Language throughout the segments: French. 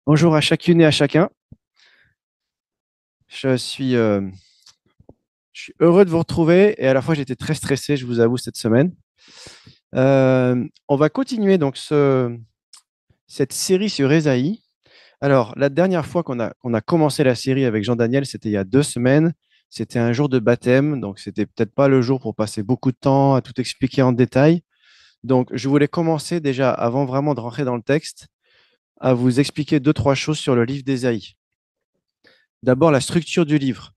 Bonjour à chacune et à chacun. Je suis, euh, je suis heureux de vous retrouver et à la fois j'étais très stressé, je vous avoue, cette semaine. On va continuer donc cette série sur Ésaïe. Alors, la dernière fois qu'on a commencé la série avec Jean-Daniel, c'était il y a 2 semaines. C'était un jour de baptême, donc c'était peut-être pas le jour pour passer beaucoup de temps à tout expliquer en détail. Donc, je voulais commencer déjà, avant vraiment de rentrer dans le texte, à vous expliquer deux, trois choses sur le livre d'Ésaïe. D'abord, la structure du livre.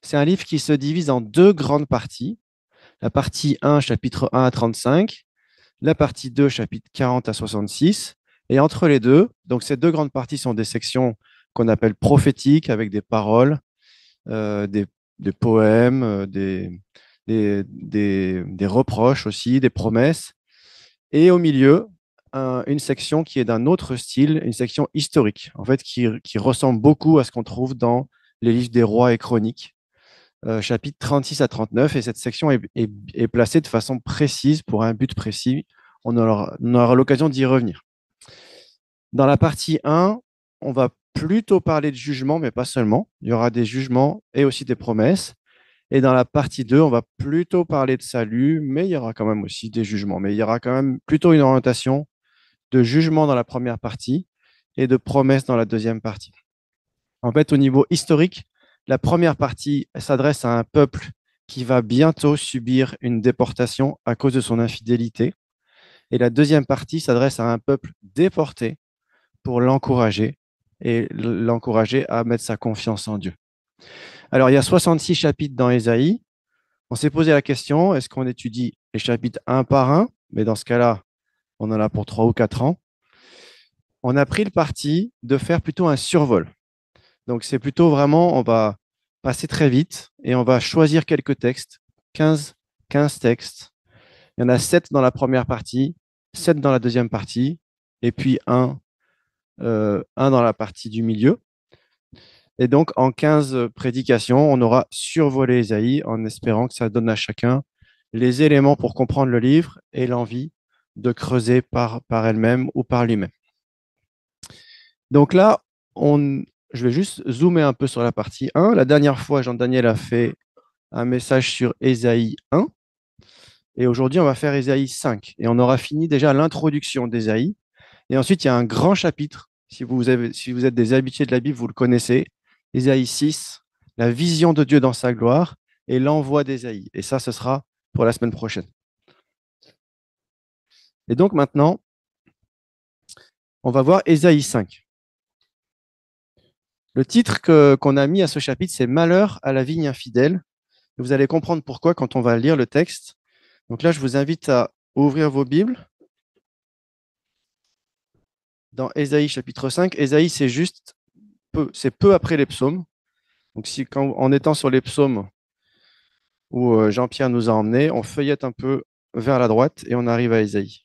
C'est un livre qui se divise en deux grandes parties. La partie 1, chapitre 1 à 35, la partie 2, chapitre 40 à 66. Et entre les deux, donc ces deux grandes parties sont des sections qu'on appelle prophétiques, avec des paroles, des poèmes, des reproches aussi, des promesses. Et au milieu, une section qui est d'un autre style, une section historique, en fait, qui ressemble beaucoup à ce qu'on trouve dans les livres des rois et chroniques, chapitres 36 à 39, et cette section est placée de façon précise pour un but précis. On aura l'occasion d'y revenir. Dans la partie 1, on va plutôt parler de jugement, mais pas seulement. Il y aura des jugements et aussi des promesses. Et dans la partie 2, on va plutôt parler de salut, mais il y aura quand même aussi des jugements. Mais il y aura quand même plutôt une orientation de jugement dans la première partie et de promesses dans la deuxième partie. En fait, au niveau historique, la première partie s'adresse à un peuple qui va bientôt subir une déportation à cause de son infidélité. Et la deuxième partie s'adresse à un peuple déporté pour l'encourager et l'encourager à mettre sa confiance en Dieu. Alors, il y a 66 chapitres dans Ésaïe. On s'est posé la question, est-ce qu'on étudie les chapitres un par un? Mais dans ce cas-là, on en a pour 3 ou 4 ans. On a pris le parti de faire plutôt un survol. Donc, c'est plutôt vraiment, on va passer très vite et on va choisir quelques textes, 15, 15 textes. Il y en a 7 dans la première partie, 7 dans la deuxième partie, et puis un dans la partie du milieu. Et donc, en 15 prédications, on aura survolé Isaïe en espérant que ça donne à chacun les éléments pour comprendre le livre et l'envie de creuser par elle-même ou par lui-même. Donc là, je vais juste zoomer un peu sur la partie 1. La dernière fois, Jean-Daniel a fait un message sur Ésaïe 1. Et aujourd'hui, on va faire Ésaïe 5. Et on aura fini déjà l'introduction d'Ésaïe. Et ensuite, il y a un grand chapitre. Si vous êtes des habitués de la Bible, vous le connaissez. Ésaïe 6, la vision de Dieu dans sa gloire et l'envoi d'Ésaïe. Et ça, ce sera pour la semaine prochaine. Et donc maintenant, on va voir Ésaïe 5. Le titre qu'on a mis à ce chapitre, c'est Malheur à la vigne infidèle. Vous allez comprendre pourquoi quand on va lire le texte. Donc là, je vous invite à ouvrir vos Bibles dans Ésaïe chapitre 5. Ésaïe, c'est peu après les psaumes. Donc en étant sur les psaumes où Jean-Pierre nous a emmenés, on feuillette un peu vers la droite et on arrive à Ésaïe.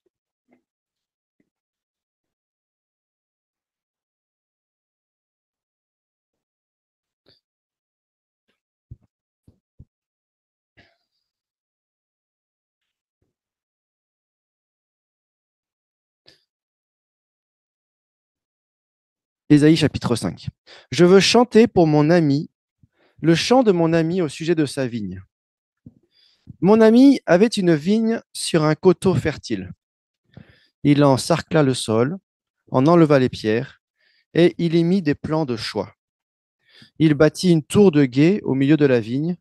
Ésaïe chapitre 5. Je veux chanter pour mon ami le chant de mon ami au sujet de sa vigne. Mon ami avait une vigne sur un coteau fertile. Il en sarcla le sol, en enleva les pierres, et il y mit des plants de choix. Il bâtit une tour de guet au milieu de la vigne,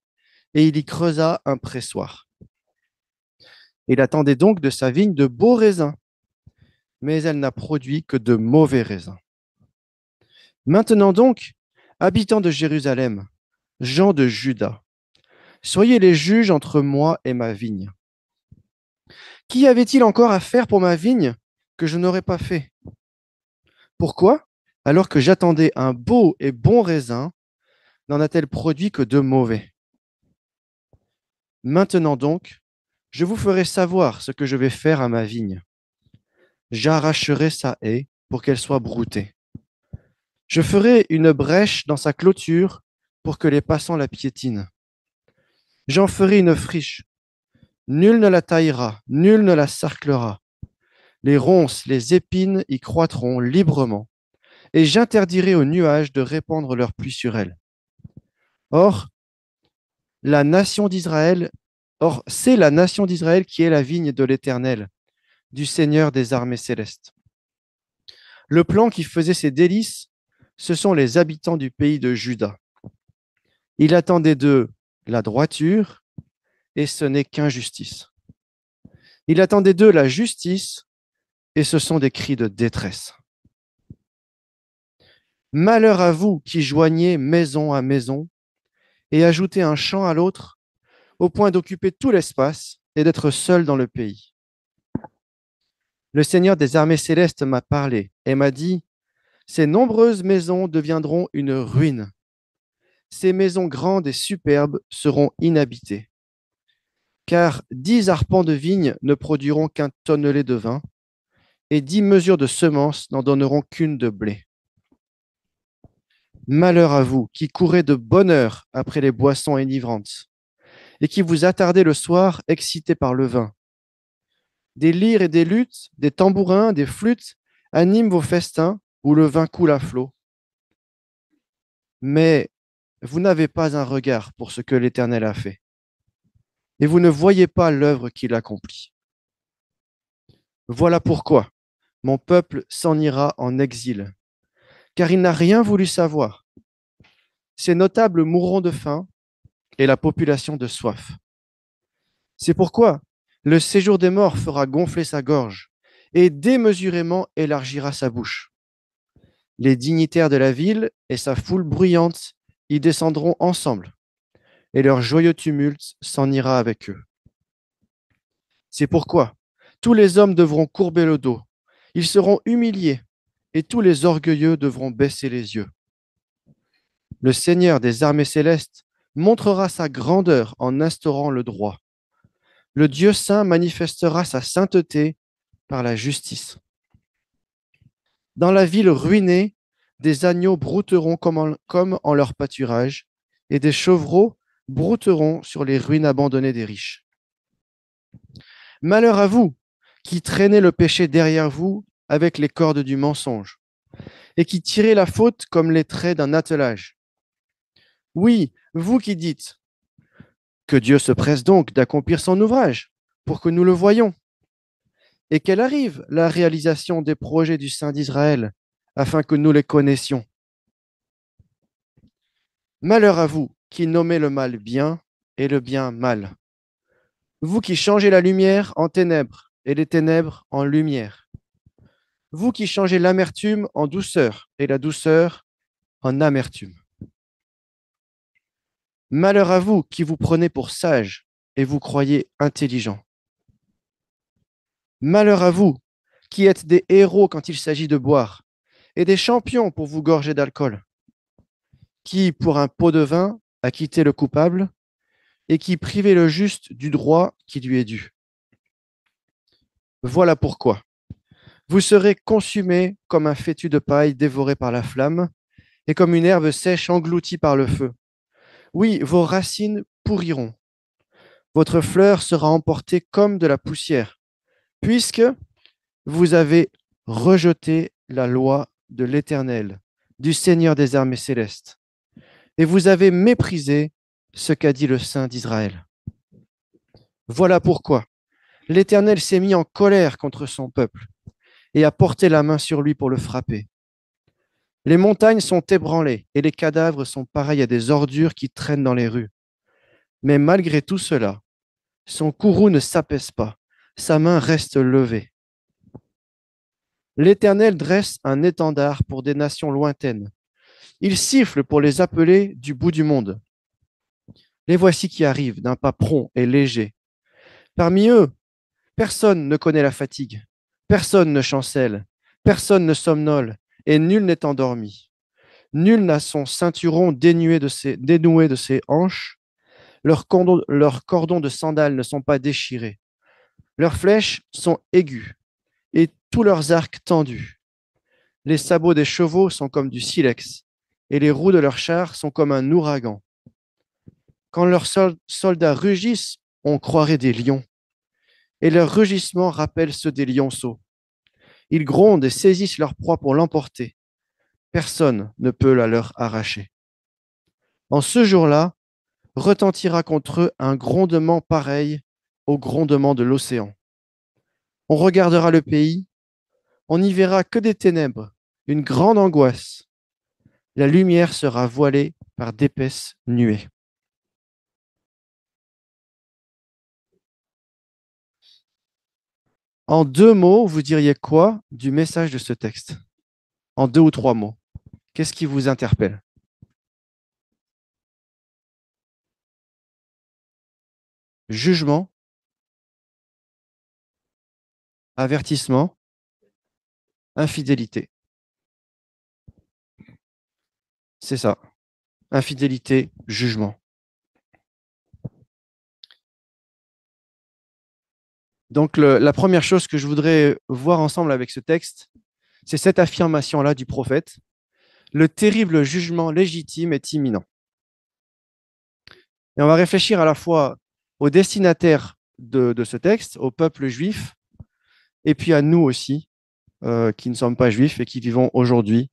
et il y creusa un pressoir. Il attendait donc de sa vigne de beaux raisins, mais elle n'a produit que de mauvais raisins. Maintenant donc, habitants de Jérusalem, gens de Juda, soyez les juges entre moi et ma vigne. Qu'y avait-il encore à faire pour ma vigne que je n'aurais pas fait? Pourquoi, alors que j'attendais un beau et bon raisin, n'en a-t-elle produit que de mauvais? Maintenant donc, je vous ferai savoir ce que je vais faire à ma vigne. J'arracherai sa haie pour qu'elle soit broutée. Je ferai une brèche dans sa clôture pour que les passants la piétinent. J'en ferai une friche. Nul ne la taillera, nul ne la cerclera. Les ronces, les épines y croîtront librement, et j'interdirai aux nuages de répandre leur pluie sur elle. Or, la nation d'Israël, or, c'est la nation d'Israël qui est la vigne de l'Éternel, du Seigneur des armées célestes. Le plan qui faisait ses délices, ce sont les habitants du pays de Juda. Il attendait d'eux la droiture, et ce n'est qu'injustice. Il attendait d'eux la justice, et ce sont des cris de détresse. Malheur à vous qui joignez maison à maison et ajoutez un champ à l'autre, au point d'occuper tout l'espace et d'être seul dans le pays. Le Seigneur des armées célestes m'a parlé et m'a dit, ces nombreuses maisons deviendront une ruine. Ces maisons grandes et superbes seront inhabitées. Car 10 arpents de vigne ne produiront qu'un tonnelet de vin, et 10 mesures de semences n'en donneront qu'une de blé. Malheur à vous qui courez de bonne heure après les boissons enivrantes, et qui vous attardez le soir excités par le vin. Des lyres et des luttes, des tambourins, des flûtes animent vos festins où le vin coule à flot. Mais vous n'avez pas un regard pour ce que l'Éternel a fait, et vous ne voyez pas l'œuvre qu'il accomplit. Voilà pourquoi mon peuple s'en ira en exil, car il n'a rien voulu savoir. Ses notables mourront de faim et la population de soif. C'est pourquoi le séjour des morts fera gonfler sa gorge et démesurément élargira sa bouche. Les dignitaires de la ville et sa foule bruyante y descendront ensemble, et leur joyeux tumulte s'en ira avec eux. C'est pourquoi tous les hommes devront courber le dos, ils seront humiliés, et tous les orgueilleux devront baisser les yeux. Le Seigneur des armées célestes montrera sa grandeur en instaurant le droit. Le Dieu saint manifestera sa sainteté par la justice. Dans la ville ruinée, des agneaux brouteront comme en leur pâturage, et des chevreaux brouteront sur les ruines abandonnées des riches. Malheur à vous qui traînez le péché derrière vous avec les cordes du mensonge, et qui tirez la faute comme les traits d'un attelage. Oui, vous qui dites que Dieu se presse donc d'accomplir son ouvrage pour que nous le voyions, et qu'elle arrive la réalisation des projets du Saint d'Israël afin que nous les connaissions. Malheur à vous qui nommez le mal bien et le bien mal. Vous qui changez la lumière en ténèbres et les ténèbres en lumière. Vous qui changez l'amertume en douceur et la douceur en amertume. Malheur à vous qui vous prenez pour sages et vous croyez intelligents. Malheur à vous qui êtes des héros quand il s'agit de boire et des champions pour vous gorger d'alcool. Qui, pour un pot de vin, a quitté le coupable et qui privait le juste du droit qui lui est dû. Voilà pourquoi vous serez consumés comme un fétu de paille dévoré par la flamme et comme une herbe sèche engloutie par le feu. Oui, vos racines pourriront. Votre fleur sera emportée comme de la poussière, puisque vous avez rejeté la loi de l'Éternel, du Seigneur des armées célestes, et vous avez méprisé ce qu'a dit le Saint d'Israël. Voilà pourquoi l'Éternel s'est mis en colère contre son peuple et a porté la main sur lui pour le frapper. Les montagnes sont ébranlées et les cadavres sont pareils à des ordures qui traînent dans les rues. Mais malgré tout cela, son courroux ne s'apaise pas, sa main reste levée. L'Éternel dresse un étendard pour des nations lointaines. Il siffle pour les appeler du bout du monde. Les voici qui arrivent d'un pas prompt et léger. Parmi eux, personne ne connaît la fatigue, personne ne chancelle, personne ne somnole, et nul n'est endormi. Nul n'a son ceinturon dénoué de ses hanches, leurs cordons de sandales ne sont pas déchirés, leurs flèches sont aiguës, et tous leurs arcs tendus. Les sabots des chevaux sont comme du silex, et les roues de leurs chars sont comme un ouragan. Quand leurs soldats rugissent, on croirait des lions, et leurs rugissements rappellent ceux des lionceaux. Ils grondent et saisissent leur proie pour l'emporter. Personne ne peut la leur arracher. En ce jour-là, retentira contre eux un grondement pareil au grondement de l'océan. On regardera le pays, on n'y verra que des ténèbres, une grande angoisse. La lumière sera voilée par d'épaisses nuées. En 2 mots, vous diriez quoi du message de ce texte? En 2 ou 3 mots. Qu'est-ce qui vous interpelle? Jugement, avertissement, infidélité. C'est ça. Infidélité, jugement. Donc, la première chose que je voudrais voir ensemble avec ce texte, c'est cette affirmation-là du prophète. Le terrible jugement légitime est imminent. Et on va réfléchir à la fois aux destinataires de ce texte, au peuple juif, et puis à nous aussi, qui ne sommes pas juifs et qui vivons aujourd'hui,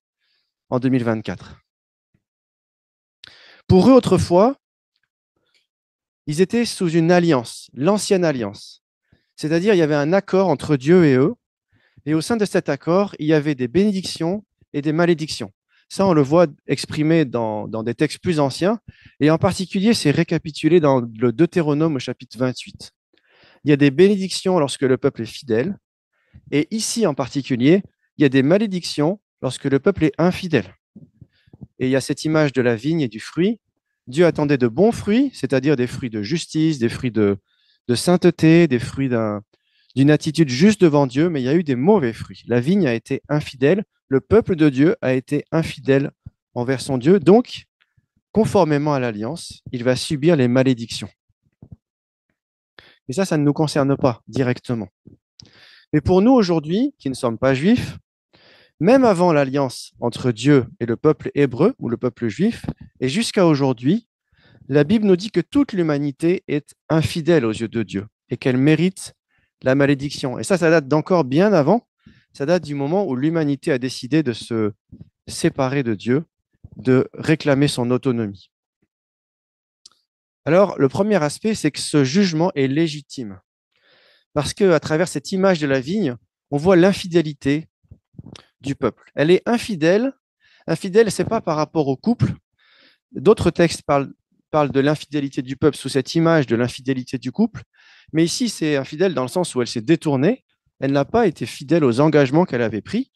en 2024. Pour eux, autrefois, ils étaient sous une alliance, l'ancienne alliance. C'est-à-dire, il y avait un accord entre Dieu et eux, et au sein de cet accord, il y avait des bénédictions et des malédictions. Ça, on le voit exprimé dans des textes plus anciens, et en particulier, c'est récapitulé dans le Deutéronome au chapitre 28. Il y a des bénédictions lorsque le peuple est fidèle, et ici en particulier, il y a des malédictions lorsque le peuple est infidèle. Et il y a cette image de la vigne et du fruit. Dieu attendait de bons fruits, c'est-à-dire des fruits de justice, des fruits de sainteté, des fruits d'une attitude juste devant Dieu, mais il y a eu des mauvais fruits. La vigne a été infidèle, le peuple de Dieu a été infidèle envers son Dieu, donc, conformément à l'alliance, il va subir les malédictions. Et ça ne nous concerne pas directement. Mais pour nous aujourd'hui, qui ne sommes pas juifs, même avant l'alliance entre Dieu et le peuple hébreu ou le peuple juif, et jusqu'à aujourd'hui, la Bible nous dit que toute l'humanité est infidèle aux yeux de Dieu et qu'elle mérite la malédiction. Et ça date d'encore bien avant. Ça date du moment où l'humanité a décidé de se séparer de Dieu, de réclamer son autonomie. Alors, le premier aspect, c'est que ce jugement est légitime. Parce qu'à travers cette image de la vigne, on voit l'infidélité du peuple. Elle est infidèle. Infidèle, ce n'est pas par rapport au couple. D'autres textes parlent de l'infidélité du peuple sous cette image de l'infidélité du couple. Mais ici, c'est infidèle dans le sens où elle s'est détournée. Elle n'a pas été fidèle aux engagements qu'elle avait pris.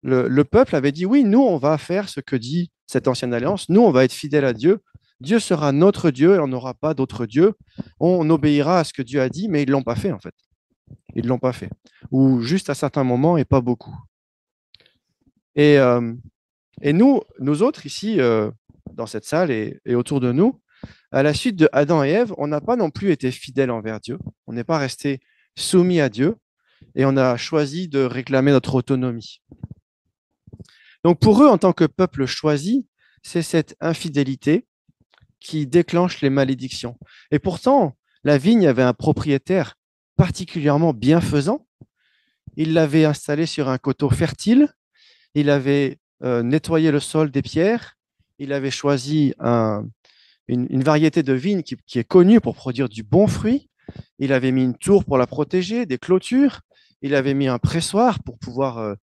Le peuple avait dit, oui, nous, on va faire ce que dit cette ancienne alliance. Nous, on va être fidèle à Dieu. Dieu sera notre Dieu et on n'aura pas d'autre Dieu. On obéira à ce que Dieu a dit, mais ils ne l'ont pas fait, en fait. Ils ne l'ont pas fait. Ou juste à certains moments et pas beaucoup. Et nous autres, ici, dans cette salle et autour de nous, à la suite de Adam et Ève, on n'a pas non plus été fidèles envers Dieu. On n'est pas resté soumis à Dieu et on a choisi de réclamer notre autonomie. Donc pour eux, en tant que peuple choisi, c'est cette infidélité qui déclenche les malédictions. Et pourtant, la vigne avait un propriétaire particulièrement bienfaisant. Il l'avait installée sur un coteau fertile. Il avait nettoyé le sol des pierres. Il avait choisi une variété de vigne qui est connue pour produire du bon fruit. Il avait mis une tour pour la protéger, des clôtures. Il avait mis un pressoir pour pouvoir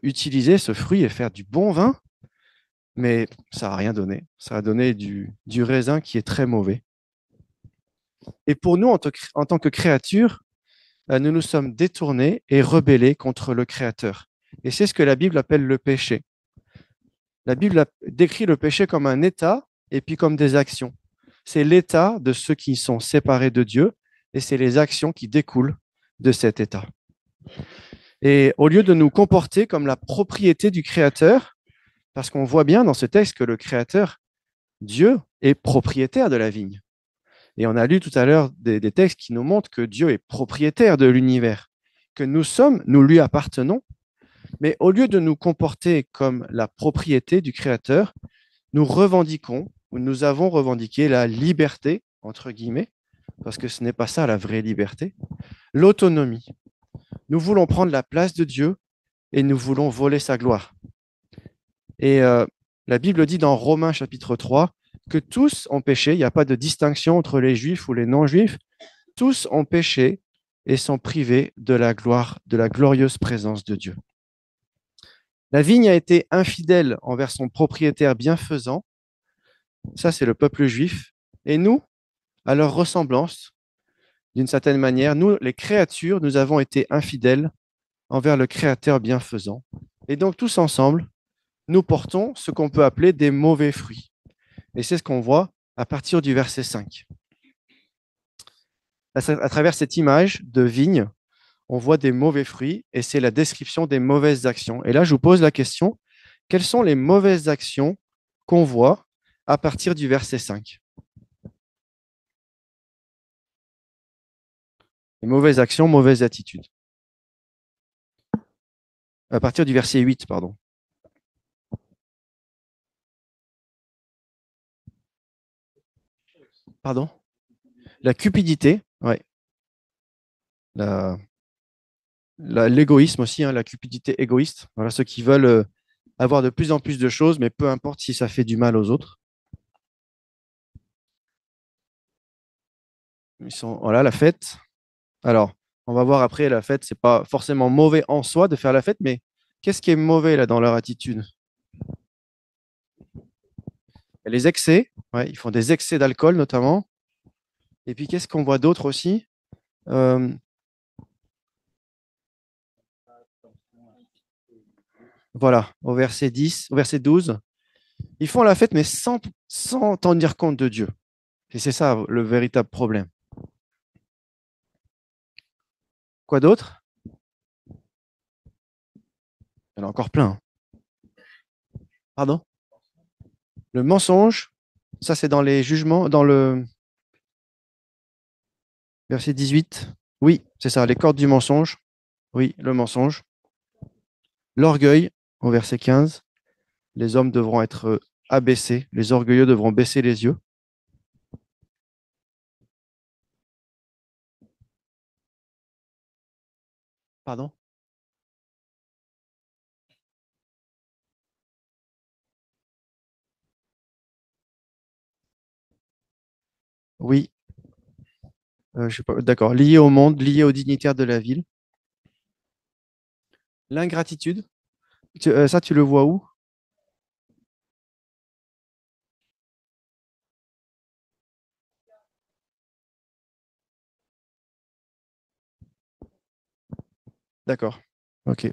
utiliser ce fruit et faire du bon vin. Mais ça n'a rien donné. Ça a donné du raisin qui est très mauvais. Et pour nous, en tant que créatures, nous nous sommes détournés et rebellés contre le Créateur. Et c'est ce que la Bible appelle le péché. La Bible décrit le péché comme un état et puis comme des actions. C'est l'état de ceux qui sont séparés de Dieu et c'est les actions qui découlent de cet état. Et au lieu de nous comporter comme la propriété du Créateur, parce qu'on voit bien dans ce texte que le Créateur, Dieu, est propriétaire de la vigne. Et on a lu tout à l'heure des textes qui nous montrent que Dieu est propriétaire de l'univers, que nous lui appartenons, mais au lieu de nous comporter comme la propriété du Créateur, nous revendiquons, ou nous avons revendiqué la liberté, entre guillemets, parce que ce n'est pas ça la vraie liberté, l'autonomie. Nous voulons prendre la place de Dieu et nous voulons voler sa gloire. Et la Bible dit dans Romains chapitre 3 que tous ont péché, il n'y a pas de distinction entre les juifs ou les non-juifs, tous ont péché et sont privés de la gloire, de la glorieuse présence de Dieu. La vigne a été infidèle envers son propriétaire bienfaisant, ça c'est le peuple juif, et nous, à leur ressemblance, d'une certaine manière, nous, les créatures, nous avons été infidèles envers le Créateur bienfaisant. Et donc tous ensemble, nous portons ce qu'on peut appeler des mauvais fruits. Et c'est ce qu'on voit à partir du verset 5. À travers cette image de vigne, on voit des mauvais fruits et c'est la description des mauvaises actions. Et là, je vous pose la question, quelles sont les mauvaises actions qu'on voit à partir du verset 5? Les mauvaises actions, mauvaises attitudes. À partir du verset 8, pardon. Pardon? La cupidité, ouais. L'égoïsme aussi, hein, la cupidité égoïste. Voilà, ceux qui veulent avoir de plus en plus de choses, mais peu importe si ça fait du mal aux autres. Voilà, la fête. Alors, on va voir après, la fête, c'est pas forcément mauvais en soi de faire la fête, mais qu'est-ce qui est mauvais là dans leur attitude? Il y a les excès, ouais, ils font des excès d'alcool notamment. Et puis, qu'est-ce qu'on voit d'autre aussi? Euh, voilà, au verset 10, au verset 12, ils font la fête, mais sans tenir compte de Dieu. Et c'est ça le véritable problème. Quoi d'autre? Il y en a encore plein. Pardon? Le mensonge, ça c'est dans les jugements, dans le verset 18. Oui, c'est ça, les cordes du mensonge. Oui, le mensonge. L'orgueil, au verset 15. Les hommes devront être abaissés, les orgueilleux devront baisser les yeux. Pardon? Oui, je sais pas, d'accord. Lié au monde, lié aux dignitaires de la ville. L'ingratitude, ça tu le vois où? D'accord. Ok.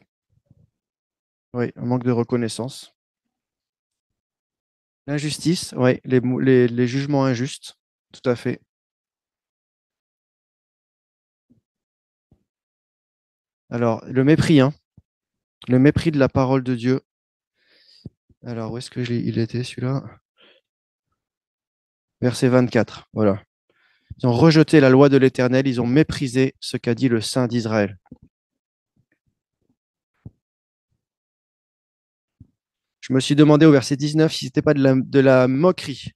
Oui, un manque de reconnaissance. L'injustice, oui, les jugements injustes, tout à fait. Alors, le mépris, hein, le mépris de la parole de Dieu. Alors, où est-ce que il était celui-là? Verset 24, voilà. Ils ont rejeté la loi de l'Éternel, ils ont méprisé ce qu'a dit le Saint d'Israël. Je me suis demandé au verset 19 si ce n'était pas de la moquerie.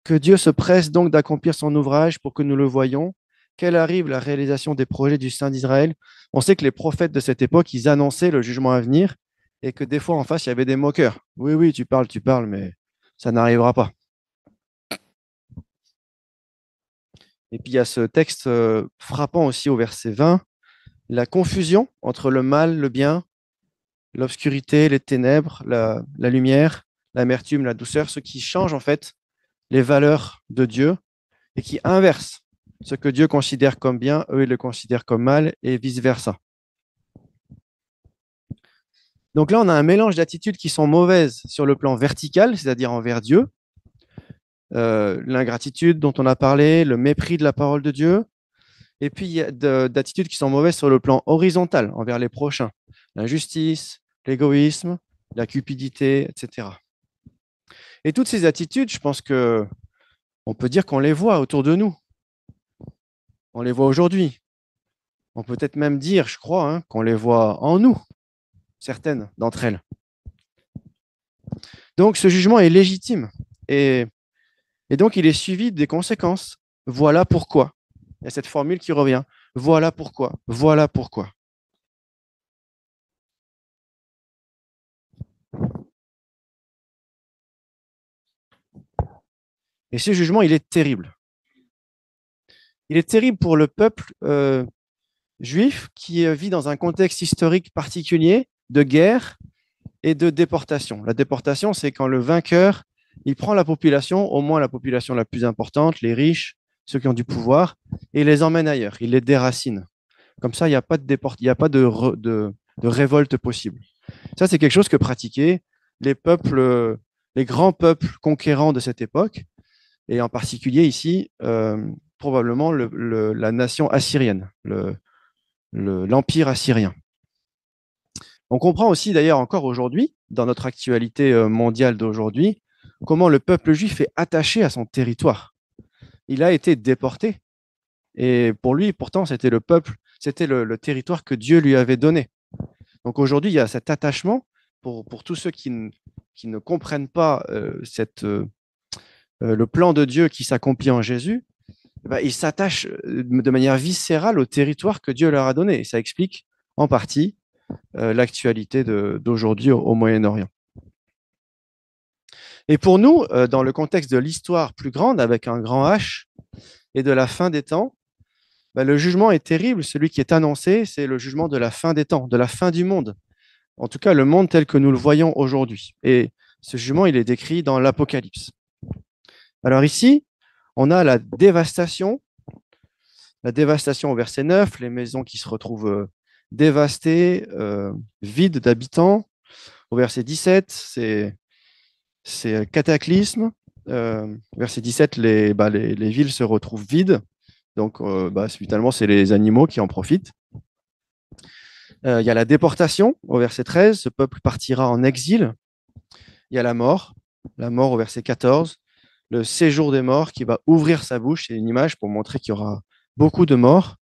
Que Dieu se presse donc d'accomplir son ouvrage pour que nous le voyions. Qu'elle arrive la réalisation des projets du Saint d'Israël. On sait que les prophètes de cette époque, ils annonçaient le jugement à venir et que des fois en face, il y avait des moqueurs. Oui, oui, tu parles, mais ça n'arrivera pas. Et puis il y a ce texte frappant aussi au verset 20, la confusion entre le mal, le bien, l'obscurité, les ténèbres, la lumière, l'amertume, la douceur, ce qui change en fait les valeurs de Dieu et qui inversent ce que Dieu considère comme bien, eux, ils le considèrent comme mal et vice-versa. Donc là, on a un mélange d'attitudes qui sont mauvaises sur le plan vertical, c'est-à-dire envers Dieu, l'ingratitude dont on a parlé, le mépris de la parole de Dieu, et puis il y a d'attitudes qui sont mauvaises sur le plan horizontal, envers les prochains, l'injustice, l'égoïsme, la cupidité, etc. Et toutes ces attitudes, je pense que on peut dire qu'on les voit autour de nous. On les voit aujourd'hui. On peut peut-être même dire, je crois, hein, qu'on les voit en nous, certaines d'entre elles. Donc ce jugement est légitime et, et donc il est suivi des conséquences. Voilà pourquoi. Il y a cette formule qui revient. Voilà pourquoi. Voilà pourquoi. Et ce jugement, il est terrible. Il est terrible pour le peuple juif qui vit dans un contexte historique particulier de guerre et de déportation. La déportation, c'est quand le vainqueur, il prend la population, au moins la population la plus importante, les riches, ceux qui ont du pouvoir, et il les emmène ailleurs, il les déracine. Comme ça, il n'y a pas de il n'y a pas de révolte possible. Ça, c'est quelque chose que pratiquaient les peuples, les grands peuples conquérants de cette époque, et en particulier ici, probablement la nation assyrienne, l'empire assyrien. On comprend aussi d'ailleurs encore aujourd'hui, dans notre actualité mondiale d'aujourd'hui, comment le peuple juif est attaché à son territoire. Il a été déporté et pour lui, pourtant, c'était le peuple, c'était le territoire que Dieu lui avait donné. Donc aujourd'hui, il y a cet attachement pour tous ceux qui ne comprennent pas le plan de Dieu qui s'accomplit en Jésus. Ben, ils s'attachent de manière viscérale au territoire que Dieu leur a donné. Et ça explique en partie l'actualité d'aujourd'hui au Moyen-Orient. Et pour nous, dans le contexte de l'histoire plus grande, avec un grand H, et de la fin des temps, ben, le jugement est terrible. Celui qui est annoncé, c'est le jugement de la fin des temps, de la fin du monde. En tout cas, le monde tel que nous le voyons aujourd'hui. Et ce jugement, il est décrit dans l'Apocalypse. Alors ici, on a la dévastation au verset 9, les maisons qui se retrouvent dévastées, vides d'habitants. Au verset 17, c'est cataclysme. Verset 17, les villes se retrouvent vides. Donc, finalement, c'est les animaux qui en profitent. Il y a la déportation au verset 13. Ce peuple partira en exil. Il y a la mort au verset 14. Le séjour des morts qui va ouvrir sa bouche. C'est une image pour montrer qu'il y aura beaucoup de morts.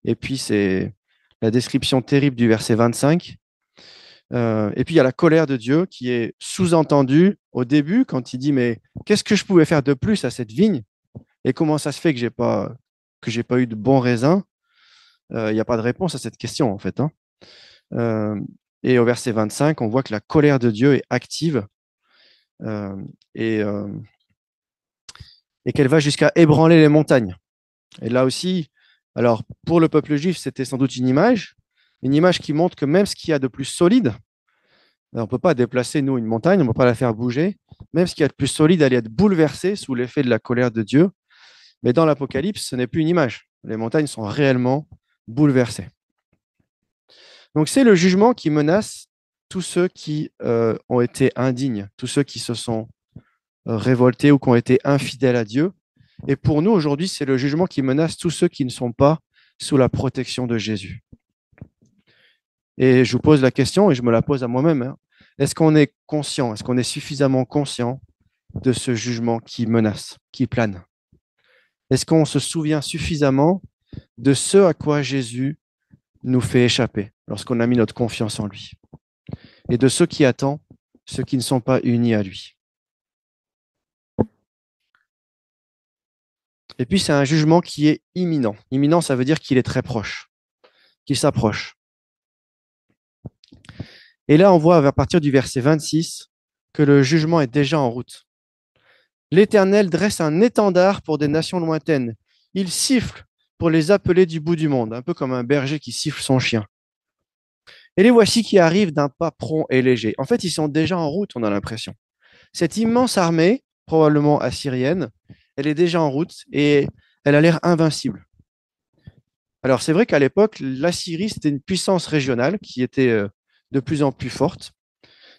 Et puis, c'est la description terrible du verset 25. Et puis, il y a la colère de Dieu qui est sous-entendue au début quand il dit « Mais qu'est-ce que je pouvais faire de plus à cette vigne? Et comment ça se fait que j'ai pas eu de bons raisins ?» Il n'y a pas de réponse à cette question, en fait. Et au verset 25, on voit que la colère de Dieu est active et qu'elle va jusqu'à ébranler les montagnes. Et là aussi, alors pour le peuple juif, c'était sans doute une image qui montre que même ce qu'il y a de plus solide, on ne peut pas déplacer, nous, une montagne, on ne peut pas la faire bouger, même ce qu'il y a de plus solide allait être bouleversé sous l'effet de la colère de Dieu. Mais dans l'Apocalypse, ce n'est plus une image. Les montagnes sont réellement bouleversées. Donc c'est le jugement qui menace tous ceux qui ont été indignes, tous ceux qui se sont révoltés ou qui ont été infidèles à Dieu. Et pour nous, aujourd'hui, c'est le jugement qui menace tous ceux qui ne sont pas sous la protection de Jésus. Et je vous pose la question, et je me la pose à moi-même, est-ce qu'on est conscient, est-ce qu'on est suffisamment conscient de ce jugement qui menace, qui plane? Est-ce qu'on se souvient suffisamment de ce à quoi Jésus nous fait échapper lorsqu'on a mis notre confiance en lui, et de ceux qui attendent, ceux qui ne sont pas unis à lui? Et puis, c'est un jugement qui est imminent. Imminent, ça veut dire qu'il est très proche, qu'il s'approche. Et là, on voit à partir du verset 26 que le jugement est déjà en route. L'Éternel dresse un étendard pour des nations lointaines. Il siffle pour les appeler du bout du monde, un peu comme un berger qui siffle son chien. Et les voici qui arrivent d'un pas prompt et léger. En fait, ils sont déjà en route, on a l'impression. Cette immense armée, probablement assyrienne, elle est déjà en route et elle a l'air invincible. Alors, c'est vrai qu'à l'époque, l'Assyrie, c'était une puissance régionale qui était de plus en plus forte.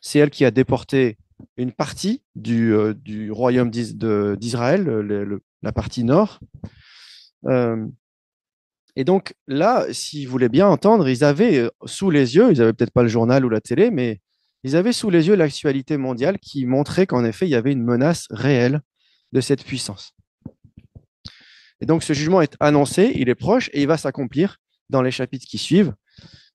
C'est elle qui a déporté une partie du royaume d'Israël, la partie nord. Et donc là, si vous voulez bien entendre, ils avaient sous les yeux, ils n'avaient peut-être pas le journal ou la télé, mais ils avaient sous les yeux l'actualité mondiale qui montrait qu'en effet, il y avait une menace réelle de cette puissance. Et donc ce jugement est annoncé, il est proche et il va s'accomplir dans les chapitres qui suivent.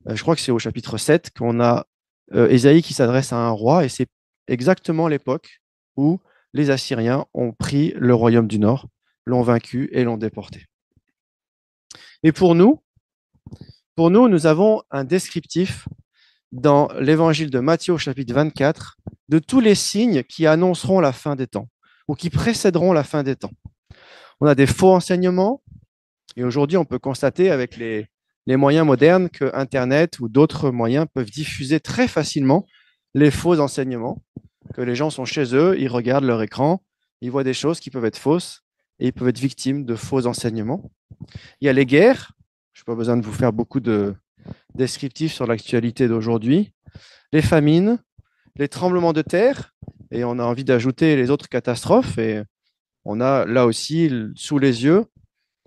Je crois que c'est au chapitre 7 qu'on a Ésaïe qui s'adresse à un roi et c'est exactement l'époque où les Assyriens ont pris le royaume du Nord, l'ont vaincu et l'ont déporté. Et pour nous, nous avons un descriptif dans l'évangile de Matthieu au chapitre 24 de tous les signes qui annonceront la fin des temps. ou qui précéderont la fin des temps. On a des faux enseignements, et aujourd'hui, on peut constater avec les moyens modernes que Internet ou d'autres moyens peuvent diffuser très facilement les faux enseignements, que les gens sont chez eux, ils regardent leur écran, ils voient des choses qui peuvent être fausses, et ils peuvent être victimes de faux enseignements. Il y a les guerres, je n'ai pas besoin de vous faire beaucoup de descriptifs sur l'actualité d'aujourd'hui, les famines, les tremblements de terre, et on a envie d'ajouter les autres catastrophes, et on a là aussi sous les yeux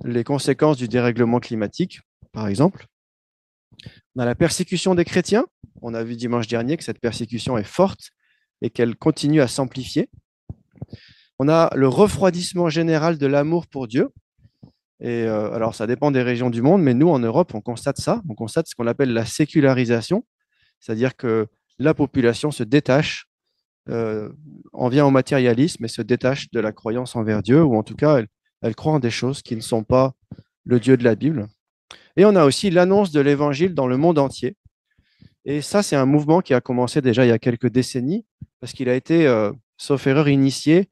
les conséquences du dérèglement climatique, par exemple. On a la persécution des chrétiens. On a vu dimanche dernier que cette persécution est forte et qu'elle continue à s'amplifier. On a le refroidissement général de l'amour pour Dieu. Et alors, ça dépend des régions du monde, mais nous, en Europe, on constate ça. On constate ce qu'on appelle la sécularisation, c'est-à-dire que la population se détache, en vient au matérialisme et se détache de la croyance envers Dieu, ou en tout cas, elle croit en des choses qui ne sont pas le Dieu de la Bible. Et on a aussi l'annonce de l'évangile dans le monde entier. Et ça, c'est un mouvement qui a commencé déjà il y a quelques décennies, parce qu'il a été, sauf erreur, initié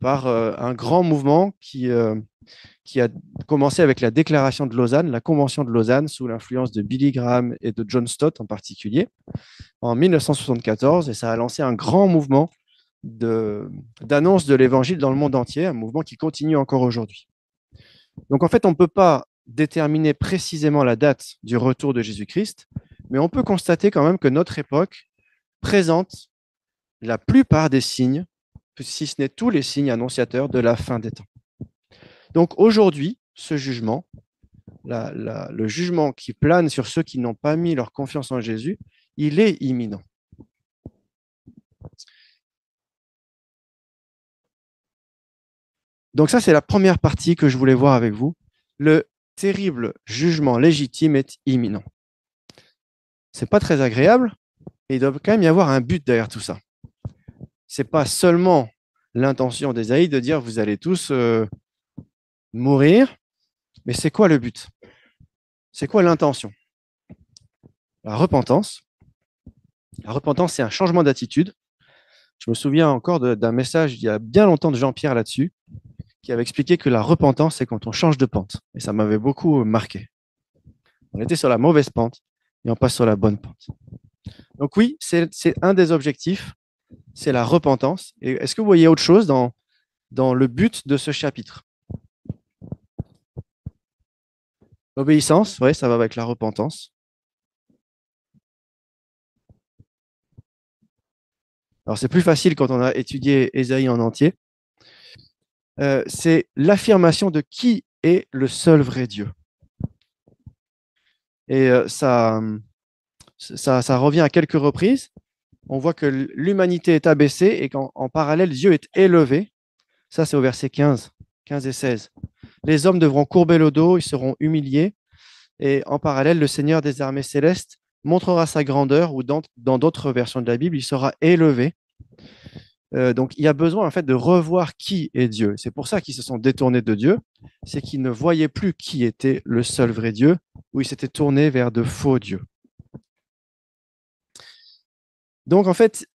par un grand mouvement qui a commencé avec la déclaration de Lausanne, la Convention de Lausanne, sous l'influence de Billy Graham et de John Stott en particulier, en 1974. Et ça a lancé un grand mouvement d'annonce de l'évangile dans le monde entier, un mouvement qui continue encore aujourd'hui. Donc en fait, on ne peut pas déterminer précisément la date du retour de Jésus-Christ, mais on peut constater quand même que notre époque présente la plupart des signes, si ce n'est tous les signes annonciateurs de la fin des temps. Donc aujourd'hui, ce jugement, le jugement qui plane sur ceux qui n'ont pas mis leur confiance en Jésus, il est imminent. Donc ça, c'est la première partie que je voulais voir avec vous. Le terrible jugement légitime est imminent. C'est pas très agréable, et il doit quand même y avoir un but derrière tout ça. C'est pas seulement l'intention d'Ésaïe de dire vous allez tous mourir, mais c'est quoi le but? C'est quoi l'intention? La repentance. La repentance, c'est un changement d'attitude. Je me souviens encore d'un message il y a bien longtemps de Jean-Pierre là-dessus, qui avait expliqué que la repentance, c'est quand on change de pente. Et ça m'avait beaucoup marqué. On était sur la mauvaise pente et on passe sur la bonne pente. Donc oui, c'est un des objectifs, c'est la repentance. Et est-ce que vous voyez autre chose dans le but de ce chapitre? L'obéissance, oui, ça va avec la repentance. Alors c'est plus facile quand on a étudié Ésaïe en entier. C'est l'affirmation de qui est le seul vrai Dieu. Et ça revient à quelques reprises. On voit que l'humanité est abaissée et qu'en parallèle, Dieu est élevé. Ça, c'est au verset 15 et 16. Les hommes devront courber le dos, ils seront humiliés. Et en parallèle, le Seigneur des armées célestes montrera sa grandeur, ou dans d'autres versions de la Bible, il sera élevé. Donc, il y a besoin en fait de revoir qui est Dieu. C'est pour ça qu'ils se sont détournés de Dieu. C'est qu'ils ne voyaient plus qui était le seul vrai Dieu, ou ils s'étaient tournés vers de faux dieux. Donc, en fait,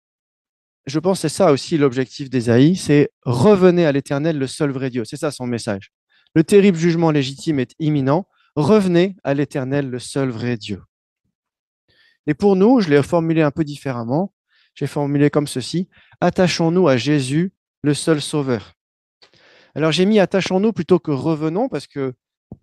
je pense que c'est ça aussi l'objectif d'Ésaïe, c'est revenez à l'Éternel, le seul vrai Dieu. C'est ça son message. Le terrible jugement légitime est imminent. Revenez à l'Éternel, le seul vrai Dieu. Et pour nous, je l'ai formulé un peu différemment. J'ai formulé comme ceci: attachons-nous à Jésus, le seul Sauveur. Alors j'ai mis attachons-nous plutôt que revenons, parce que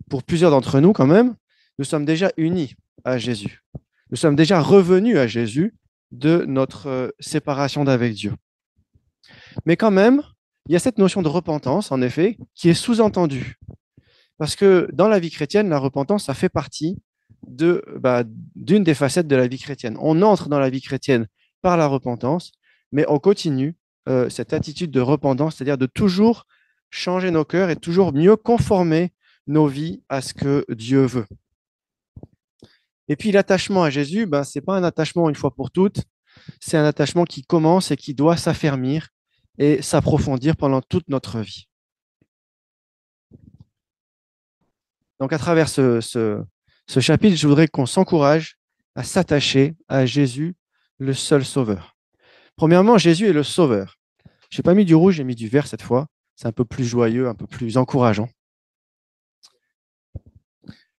pour plusieurs d'entre nous, quand même, nous sommes déjà unis à Jésus. Nous sommes déjà revenus à Jésus de notre séparation d'avec Dieu. Mais quand même, il y a cette notion de repentance, en effet, qui est sous-entendue. Parce que dans la vie chrétienne, la repentance, ça fait partie d'une des facettes de la vie chrétienne. On entre dans la vie chrétienne par la repentance, mais on continue cette attitude de repentance, c'est-à-dire de toujours changer nos cœurs et toujours mieux conformer nos vies à ce que Dieu veut. Et puis l'attachement à Jésus, ce n'est pas un attachement une fois pour toutes, c'est un attachement qui commence et qui doit s'affermir et s'approfondir pendant toute notre vie. Donc à travers ce chapitre, je voudrais qu'on s'encourage à s'attacher à Jésus, le seul Sauveur. Premièrement, Jésus est le Sauveur. Je n'ai pas mis du rouge, j'ai mis du vert cette fois. C'est un peu plus joyeux, un peu plus encourageant.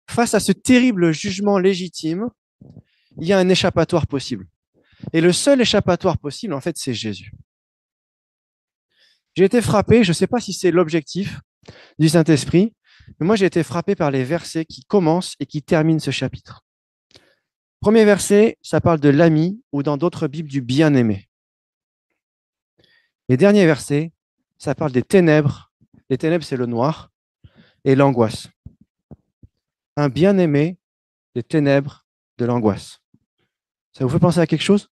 Face à ce terrible jugement légitime, il y a un échappatoire possible. Et le seul échappatoire possible, en fait, c'est Jésus. J'ai été frappé, je ne sais pas si c'est l'objectif du Saint-Esprit, mais moi j'ai été frappé par les versets qui commencent et qui terminent ce chapitre. Premier verset, ça parle de l'ami ou dans d'autres Bibles du bien-aimé. Les derniers versets, ça parle des ténèbres. Les ténèbres, c'est le noir et l'angoisse. Un bien-aimé, des ténèbres, de l'angoisse. Ça vous fait penser à quelque chose?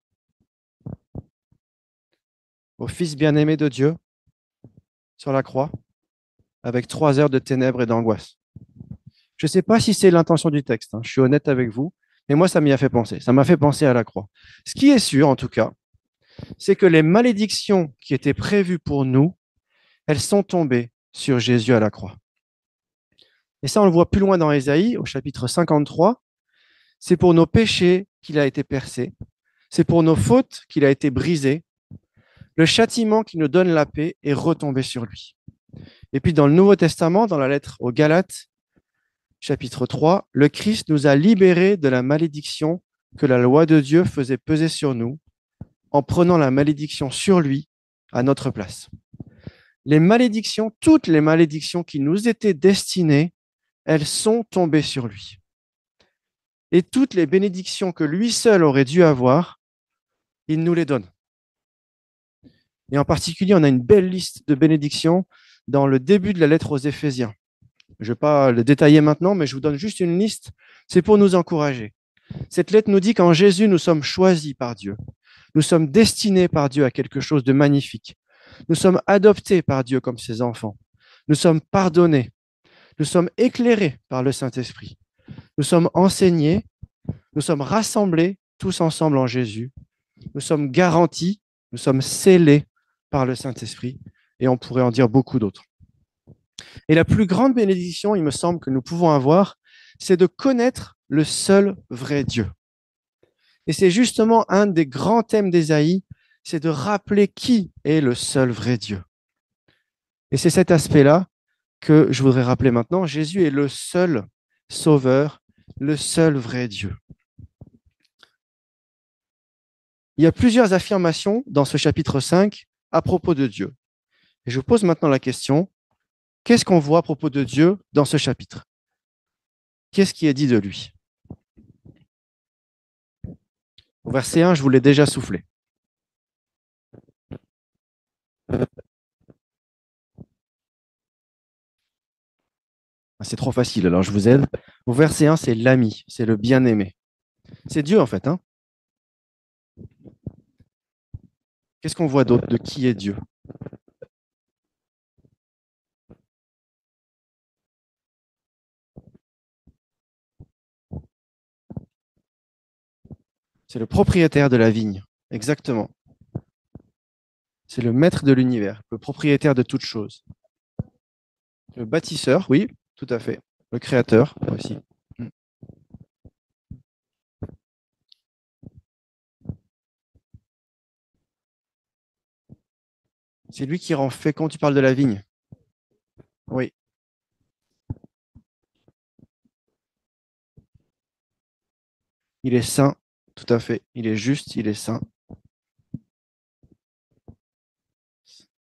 Au Fils bien-aimé de Dieu sur la croix, avec 3 heures de ténèbres et d'angoisse. Je ne sais pas si c'est l'intention du texte, hein. Je suis honnête avec vous, mais moi, ça m'y a fait penser. Ça m'a fait penser à la croix. Ce qui est sûr, en tout cas, c'est que les malédictions qui étaient prévues pour nous, elles sont tombées sur Jésus à la croix. Et ça, on le voit plus loin dans Ésaïe, au chapitre 53. C'est pour nos péchés qu'il a été percé. C'est pour nos fautes qu'il a été brisé. Le châtiment qui nous donne la paix est retombé sur lui. Et puis dans le Nouveau Testament, dans la lettre aux Galates, chapitre 3, le Christ nous a libérés de la malédiction que la loi de Dieu faisait peser sur nous en prenant la malédiction sur lui à notre place. Les malédictions, toutes les malédictions qui nous étaient destinées, elles sont tombées sur lui. Et toutes les bénédictions que lui seul aurait dû avoir, il nous les donne. Et en particulier, on a une belle liste de bénédictions dans le début de la lettre aux Éphésiens. Je ne vais pas le détailler maintenant, mais je vous donne juste une liste. C'est pour nous encourager. Cette lettre nous dit qu'en Jésus, nous sommes choisis par Dieu. Nous sommes destinés par Dieu à quelque chose de magnifique. Nous sommes adoptés par Dieu comme ses enfants. Nous sommes pardonnés. Nous sommes éclairés par le Saint-Esprit. Nous sommes enseignés. Nous sommes rassemblés tous ensemble en Jésus. Nous sommes garantis. Nous sommes scellés par le Saint-Esprit. Et on pourrait en dire beaucoup d'autres. Et la plus grande bénédiction, il me semble, que nous pouvons avoir, c'est de connaître le seul vrai Dieu. Et c'est justement un des grands thèmes d'Ésaïe, c'est de rappeler qui est le seul vrai Dieu. Et c'est cet aspect-là que je voudrais rappeler maintenant. Jésus est le seul sauveur, le seul vrai Dieu. Il y a plusieurs affirmations dans ce chapitre 5 à propos de Dieu. Et je vous pose maintenant la question, qu'est-ce qu'on voit à propos de Dieu dans ce chapitre? Qu'est-ce qui est dit de lui? Au verset 1, je vous l'ai déjà soufflé. C'est trop facile, alors je vous aide. Au verset 1, c'est l'ami, c'est le bien-aimé. C'est Dieu en fait. Hein. Qu'est-ce qu'on voit d'autre de qui est Dieu? C'est le propriétaire de la vigne, exactement. C'est le maître de l'univers, le propriétaire de toutes choses. Le bâtisseur, oui, tout à fait. Le créateur aussi. C'est lui qui rend fécond, tu parles de la vigne. Oui. Il est saint, tout à fait. Il est juste, il est saint.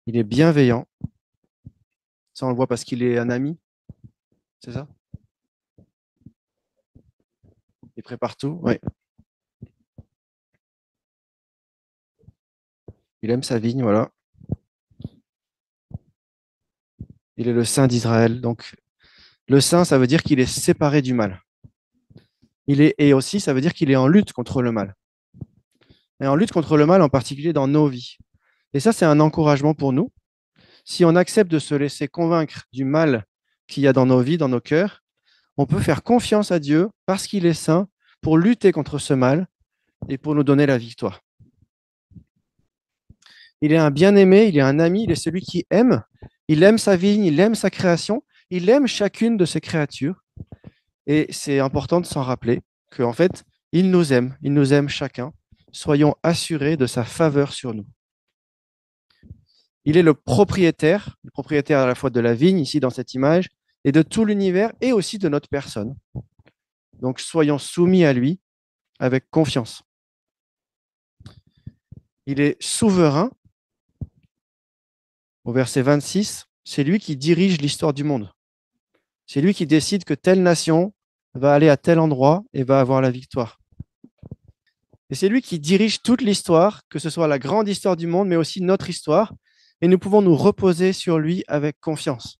Il est bienveillant. Ça, on le voit parce qu'il est un ami. C'est ça? Il prépare tout, oui. Il aime sa vigne, voilà. Il est le saint d'Israël. Donc, le saint, ça veut dire qu'il est séparé du mal. Et aussi, ça veut dire qu'il est en lutte contre le mal. Et en lutte contre le mal, en particulier dans nos vies. Et ça, c'est un encouragement pour nous. Si on accepte de se laisser convaincre du mal qu'il y a dans nos vies, dans nos cœurs, on peut faire confiance à Dieu parce qu'il est saint pour lutter contre ce mal et pour nous donner la victoire. Il est un bien-aimé, il est un ami, il est celui qui aime. Il aime sa vigne, il aime sa création, il aime chacune de ses créatures. Et c'est important de s'en rappeler qu'en fait, il nous aime chacun. Soyons assurés de sa faveur sur nous. Il est le propriétaire à la fois de la vigne, ici dans cette image, et de tout l'univers, et aussi de notre personne. Donc soyons soumis à lui avec confiance. Il est souverain. Au verset 26, c'est lui qui dirige l'histoire du monde. C'est lui qui décide que telle nation va aller à tel endroit et va avoir la victoire. Et c'est lui qui dirige toute l'histoire, que ce soit la grande histoire du monde, mais aussi notre histoire. Et nous pouvons nous reposer sur lui avec confiance.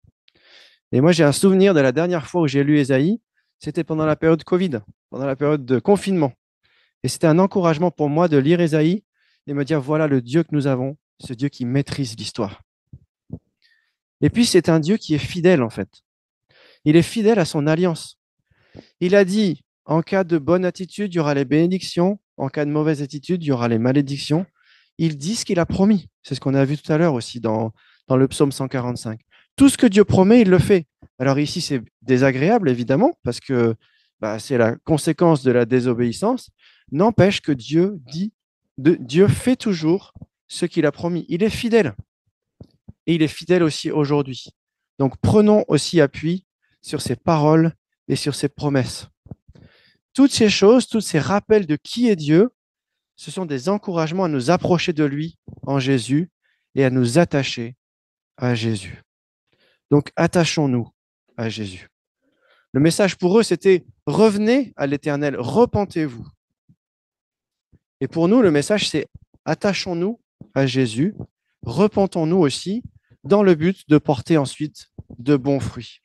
Et moi, j'ai un souvenir de la dernière fois où j'ai lu Ésaïe, c'était pendant la période Covid, pendant la période de confinement. Et c'était un encouragement pour moi de lire Ésaïe et me dire, voilà le Dieu que nous avons, ce Dieu qui maîtrise l'histoire. Et puis, c'est un Dieu qui est fidèle, en fait. Il est fidèle à son alliance. Il a dit, en cas de bonne attitude, il y aura les bénédictions. En cas de mauvaise attitude, il y aura les malédictions. Il dit ce qu'il a promis. C'est ce qu'on a vu tout à l'heure aussi dans le psaume 145. Tout ce que Dieu promet, il le fait. Alors ici, c'est désagréable, évidemment, parce que c'est la conséquence de la désobéissance. N'empêche que Dieu fait toujours ce qu'il a promis. Il est fidèle. Et il est fidèle aussi aujourd'hui. Donc prenons aussi appui sur ses paroles et sur ses promesses. Toutes ces choses, tous ces rappels de qui est Dieu, ce sont des encouragements à nous approcher de lui en Jésus et à nous attacher à Jésus. Donc attachons-nous à Jésus. Le message pour eux, c'était revenez à l'Éternel, repentez-vous. Et pour nous, le message, c'est attachons-nous à Jésus, repentons-nous aussi, dans le but de porter ensuite de bons fruits.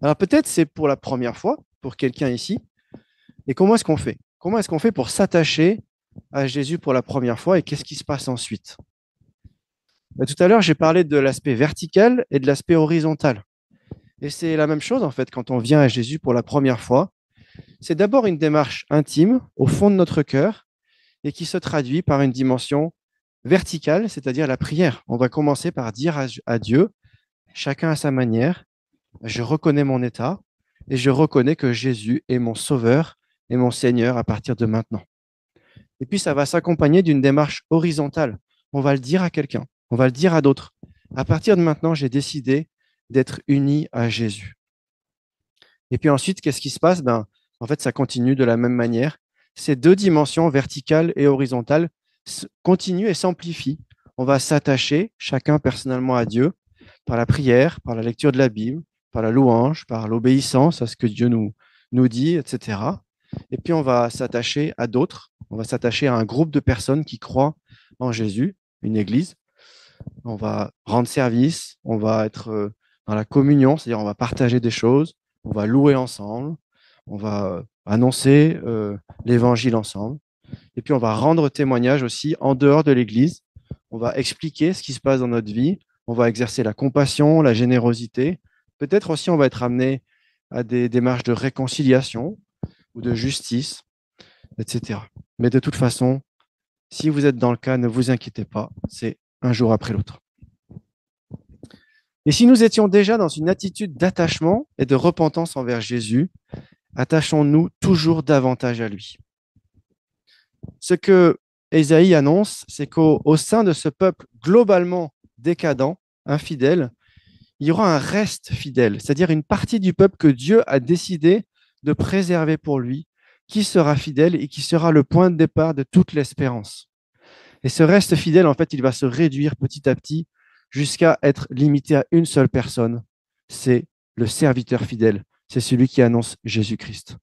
Alors peut-être c'est pour la première fois, pour quelqu'un ici, et comment est-ce qu'on fait? Comment est-ce qu'on fait pour s'attacher à Jésus pour la première fois et qu'est-ce qui se passe ensuite? Tout à l'heure, j'ai parlé de l'aspect vertical et de l'aspect horizontal. Et c'est la même chose en fait quand on vient à Jésus pour la première fois. C'est d'abord une démarche intime au fond de notre cœur et qui se traduit par une dimension verticale, c'est-à-dire la prière. On va commencer par dire à Dieu, chacun à sa manière, je reconnais mon état et je reconnais que Jésus est mon sauveur et mon Seigneur à partir de maintenant. Et puis, ça va s'accompagner d'une démarche horizontale. On va le dire à quelqu'un, on va le dire à d'autres. À partir de maintenant, j'ai décidé d'être uni à Jésus. Et puis ensuite, qu'est-ce qui se passe? En fait, ça continue de la même manière. Ces deux dimensions, verticale et horizontale, continuent et s'amplifient. On va s'attacher, chacun personnellement à Dieu, par la prière, par la lecture de la Bible, par la louange, par l'obéissance à ce que Dieu nous dit, etc. Et puis, on va s'attacher à d'autres. On va s'attacher à un groupe de personnes qui croient en Jésus, une église. On va rendre service, on va être dans la communion, c'est-à-dire on va partager des choses, on va louer ensemble, on va annoncer l'évangile ensemble. Et puis, on va rendre témoignage aussi en dehors de l'église. On va expliquer ce qui se passe dans notre vie. On va exercer la compassion, la générosité. Peut-être aussi, on va être amené à des démarches de réconciliation ou de justice, etc. Mais de toute façon, si vous êtes dans le cas, ne vous inquiétez pas, c'est un jour après l'autre. Et si nous étions déjà dans une attitude d'attachement et de repentance envers Jésus, attachons-nous toujours davantage à lui. Ce que Ésaïe annonce, c'est qu'au sein de ce peuple globalement décadent, infidèle, il y aura un reste fidèle, c'est-à-dire une partie du peuple que Dieu a décidé de préserver pour lui, qui sera fidèle et qui sera le point de départ de toute l'espérance. Et ce reste fidèle, en fait, il va se réduire petit à petit jusqu'à être limité à une seule personne, c'est le serviteur fidèle, c'est celui qui annonce Jésus-Christ.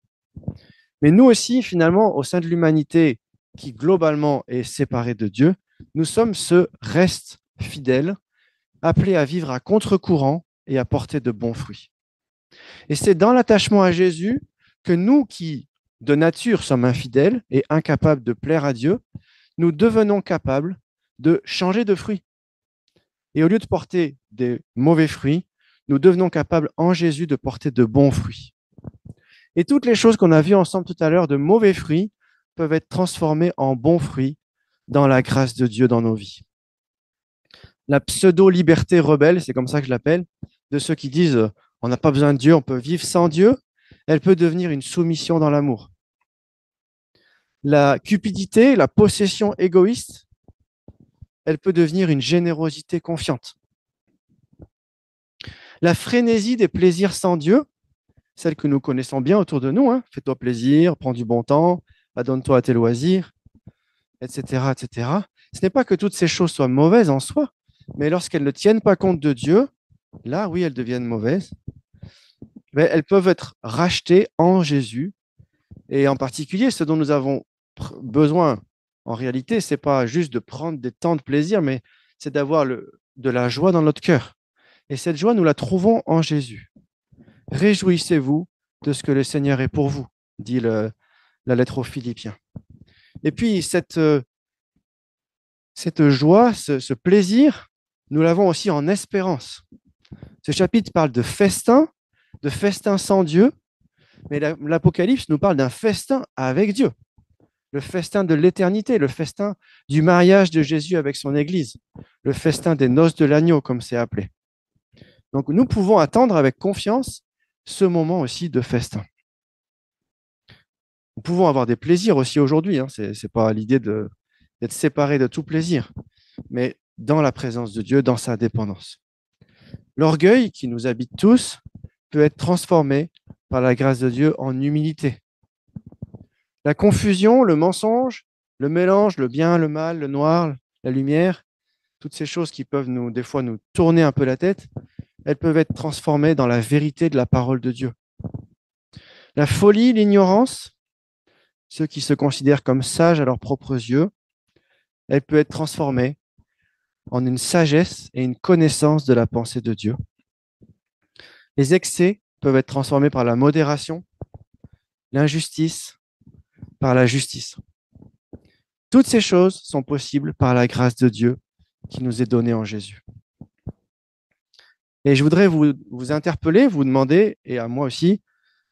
Mais nous aussi, finalement, au sein de l'humanité qui globalement est séparée de Dieu, nous sommes ce reste fidèle, appelé à vivre à contre-courant et à porter de bons fruits. Et c'est dans l'attachement à Jésus que nous qui, de nature, sommes infidèles et incapables de plaire à Dieu, nous devenons capables de changer de fruits. Et au lieu de porter des mauvais fruits, nous devenons capables en Jésus de porter de bons fruits. Et toutes les choses qu'on a vues ensemble tout à l'heure de mauvais fruits peuvent être transformées en bons fruits dans la grâce de Dieu dans nos vies. La pseudo-liberté rebelle, c'est comme ça que je l'appelle, de ceux qui disent on n'a pas besoin de Dieu, on peut vivre sans Dieu, elle peut devenir une soumission dans l'amour. La cupidité, la possession égoïste, elle peut devenir une générosité confiante. La frénésie des plaisirs sans Dieu, celle que nous connaissons bien autour de nous, hein, fais-toi plaisir, prends du bon temps, adonne-toi à tes loisirs, etc., etc. Ce n'est pas que toutes ces choses soient mauvaises en soi, mais lorsqu'elles ne tiennent pas compte de Dieu, là, oui, elles deviennent mauvaises. Mais elles peuvent être rachetées en Jésus. Et en particulier, ce dont nous avons besoin, en réalité, ce n'est pas juste de prendre des temps de plaisir, mais c'est d'avoir de la joie dans notre cœur. Et cette joie, nous la trouvons en Jésus. Réjouissez-vous de ce que le Seigneur est pour vous, dit la lettre aux Philippiens. Et puis, cette joie, ce plaisir, nous l'avons aussi en espérance. Ce chapitre parle de festin sans Dieu, mais l'Apocalypse nous parle d'un festin avec Dieu. Le festin de l'éternité, le festin du mariage de Jésus avec son Église, le festin des noces de l'agneau, comme c'est appelé. Donc, nous pouvons attendre avec confiance ce moment aussi de festin. Nous pouvons avoir des plaisirs aussi aujourd'hui, hein. Ce n'est pas l'idée d'être séparé de tout plaisir, mais dans la présence de Dieu, dans sa dépendance. L'orgueil qui nous habite tous peut être transformé par la grâce de Dieu en humilité. La confusion, le mensonge, le mélange, le bien, le mal, le noir, la lumière, toutes ces choses qui peuvent des fois nous tourner un peu la tête, elles peuvent être transformées dans la vérité de la parole de Dieu. La folie, l'ignorance, ceux qui se considèrent comme sages à leurs propres yeux, elle peut être transformée en une sagesse et une connaissance de la pensée de Dieu. Les excès peuvent être transformés par la modération, l'injustice, par la justice. Toutes ces choses sont possibles par la grâce de Dieu qui nous est donnée en Jésus. Et je voudrais vous interpeller, vous demander, et à moi aussi,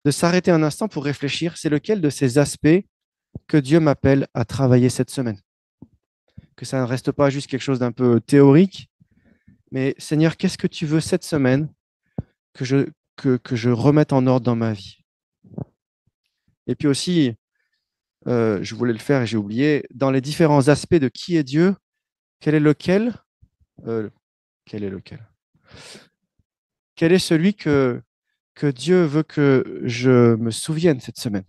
de s'arrêter un instant pour réfléchir, c'est lequel de ces aspects que Dieu m'appelle à travailler cette semaine. Que ça ne reste pas juste quelque chose d'un peu théorique, mais Seigneur, qu'est-ce que tu veux cette semaine que je remette en ordre dans ma vie? Et puis aussi, je voulais le faire et j'ai oublié, dans les différents aspects de qui est Dieu, quel est lequel? Quel est lequel? Quel est celui que Dieu veut que je me souvienne cette semaine?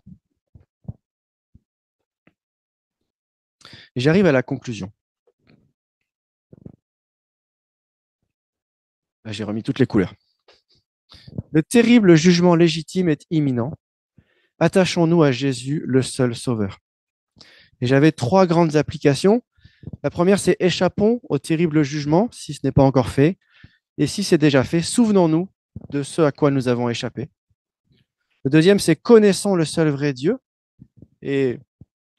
Et j'arrive à la conclusion. Là, j'ai remis toutes les couleurs. Le terrible jugement légitime est imminent. Attachons-nous à Jésus, le seul sauveur. Et j'avais 3 grandes applications. La première, c'est échappons au terrible jugement, si ce n'est pas encore fait. Et si c'est déjà fait, souvenons-nous de ce à quoi nous avons échappé. Le deuxième, c'est connaissons le seul vrai Dieu. Et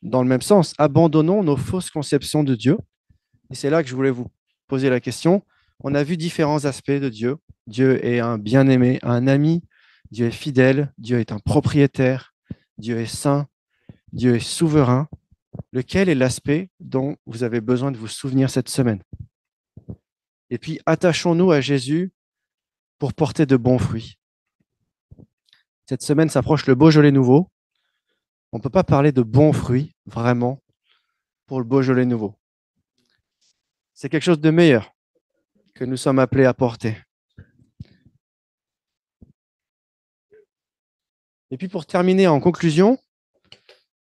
dans le même sens, abandonnons nos fausses conceptions de Dieu. Et c'est là que je voulais vous poser la question. On a vu différents aspects de Dieu. Dieu est un bien-aimé, un ami. Dieu est fidèle. Dieu est un propriétaire. Dieu est saint. Dieu est souverain. Lequel est l'aspect dont vous avez besoin de vous souvenir cette semaine? Et puis, attachons-nous à Jésus pour porter de bons fruits. Cette semaine s'approche le Beaujolais nouveau. On ne peut pas parler de bons fruits, vraiment, pour le Beaujolais nouveau. C'est quelque chose de meilleur que nous sommes appelés à porter. Et puis, pour terminer en conclusion,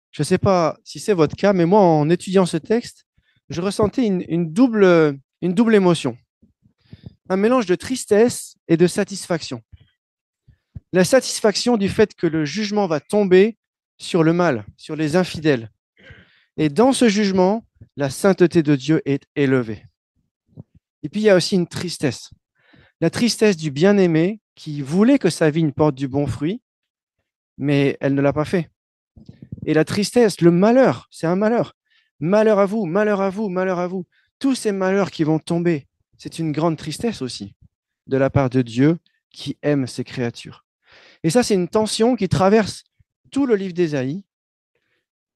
je ne sais pas si c'est votre cas, mais moi, en étudiant ce texte, je ressentais une double émotion. Un mélange de tristesse et de satisfaction. La satisfaction du fait que le jugement va tomber sur le mal, sur les infidèles. Et dans ce jugement, la sainteté de Dieu est élevée. Et puis, il y a aussi une tristesse. La tristesse du bien-aimé qui voulait que sa vigne porte du bon fruit, mais elle ne l'a pas fait. Et la tristesse, le malheur, c'est un malheur. Malheur à vous, malheur à vous, malheur à vous. Tous ces malheurs qui vont tomber, c'est une grande tristesse aussi de la part de Dieu qui aime ses créatures. Et ça, c'est une tension qui traverse tout le livre d'Ésaïe.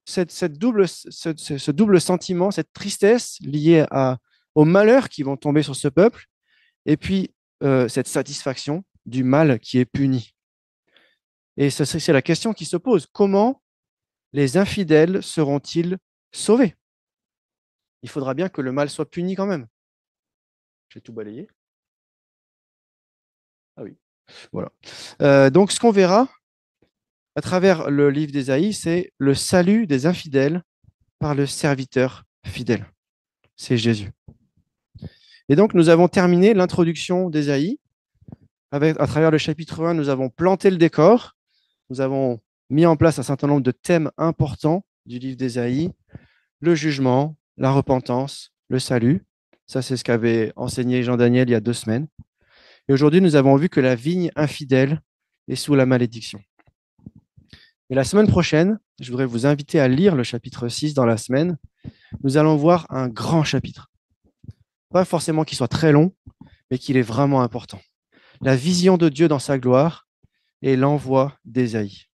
Ce double sentiment, cette tristesse liée aux malheurs qui vont tomber sur ce peuple, et puis cette satisfaction du mal qui est puni. Et c'est la question qui se pose. Comment les infidèles seront-ils sauvés? il faudra bien que le mal soit puni quand même. J'ai tout balayé. Ah oui, voilà. Donc, ce qu'on verra à travers le livre d'Ésaïe, c'est le salut des infidèles par le serviteur fidèle. C'est Jésus. Et donc, nous avons terminé l'introduction d'Ésaïe. À travers le chapitre 1, nous avons planté le décor. Nous avons mis en place un certain nombre de thèmes importants du livre d'Ésaïe, le jugement, la repentance, le salut. Ça, c'est ce qu'avait enseigné Jean-Daniel il y a 2 semaines. Et aujourd'hui, nous avons vu que la vigne infidèle est sous la malédiction. Et la semaine prochaine, je voudrais vous inviter à lire le chapitre 6 dans la semaine. Nous allons voir un grand chapitre. Pas forcément qu'il soit très long, mais qu'il est vraiment important. La vision de Dieu dans sa gloire et l'envoi d'Ésaïe.